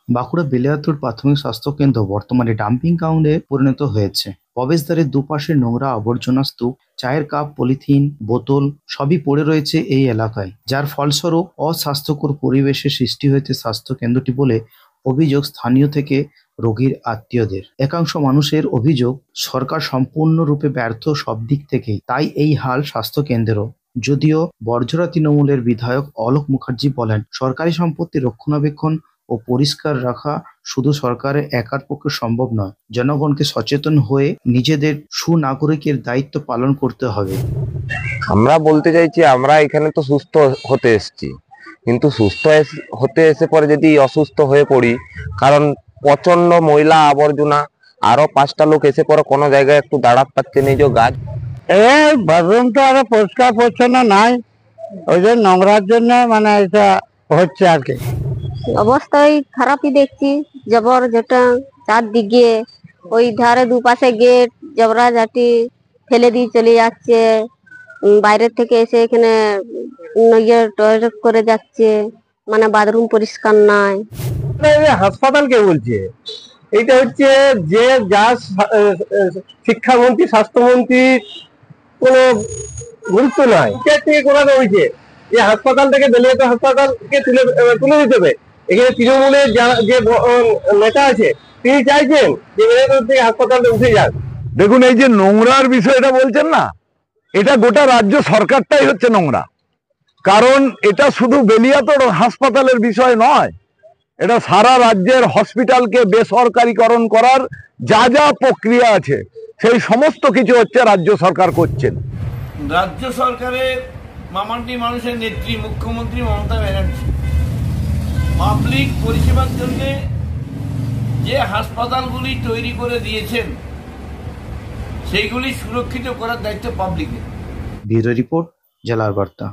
বাঁকুড়া বেলিয়াতুর প্রাথমিক স্বাস্থ্যকেন্দ্র বর্তমানে ডাম্পিং গ্রাউন্ডে পরিণত হয়েছে। প্রবেশদ্বারের দুপাশে নোংরা আবর্জনা স্তূপ, চায়ের কাপ, পলিথিন, বোতল সবই পড়ে রয়েছে এই এলাকায়, যার ফলস্বরূপ অস্বাস্থ্যকর পরিবেশের সৃষ্টি হয়েছে স্বাস্থ্য কেন্দ্রটি বলে অভিযোগ স্থানীয় থেকে রোগীর আত্মীয়দের। একাংশ মানুষের অভিযোগ, সরকার সম্পূর্ণরূপে ব্যর্থ সব দিক থেকেই, তাই এই হাল স্বাস্থ্য কেন্দ্রেরও। যদিও বর্জরা তৃণমূলের বিধায়ক অলোক মুখার্জি বলেন, সরকারি সম্পত্তি রক্ষণাবেক্ষণ ও পরিষ্কার রাখা শুধু সরকারের একার পক্ষে সম্ভব নয়, জনগণকে সচেতন হয়ে নিজেদের সুনাগরিকের দায়িত্ব পালন করতে হবে। আমরা বলতে চাইছি, আমরা এখানে তো সুস্থ হতে এসেছি, কিন্তু সুস্থ হতে এসে পরে যদি অসুস্থ হয়ে পড়ি, কারণ প্রচন্ড ময়লা আবর্জনা, আরো 5টা লোক এসে পরে কোনো জায়গায় একটু দাঁড়াতে পারছে না, যে গাছ এই বাথরুমটা আরো পরিষ্কার পরিচ্ছন্ন নাই, ওই যে নোংরার জন্য মানে এটা হচ্ছে আর কি। অবস্থায় খারাপই দেখছি, জবর যেটা চারদিকে ওই ধারে দুপাশে গেট, জবরা জাটি ফেলে দিয়ে চলে যাচ্ছে, বাইরের থেকে এসে এখানে টয়লেট করে যাচ্ছে, মানে বাথরুম পরিষ্কার নাই। হাসপাতাল কে বলছে? এটা হচ্ছে যে যা শিক্ষামন্ত্রী স্বাস্থ্যমন্ত্রী কোনো গুরুত্ব নাই, থেকে করানো হয়েছে যে হাসপাতালটাকে বেলিয়াতুর হাসপাতালকে তুলে দিতে হবে। এখানে তৃণমূলের যে নেতা আছে তিনি চাইছেন যে বেলিয়াতুর থেকে হাসপাতালটা উঠে যাক। দেখুন, এই যে নোংরার বিষয়টা বলছেন না, এটা গোটা রাজ্য সরকারটাই হচ্ছে নোংরা। কারণ এটা শুধু বেলিয়াতুর হাসপাতালের বিষয় নয়, এটা সারা রাজ্যের হসপিটালকে বেসরকারিকরণ করার যা যা প্রক্রিয়া আছে সেই সমস্ত কিছু হচ্ছে রাজ্য সরকার করছেন। রাজ্য সরকারের মামাটি মানুষের নেত্রী মুখ্যমন্ত্রী মমতা ব্যানার্জি পাবলিক পরিষেবার জন্য যে হাসপাতালগুলি তৈরি করে দিয়েছেন সেইগুলি সুরক্ষিত করার দায়িত্ব পাবলিকের। ব্যুরো রিপোর্ট, জেলার বার্তা।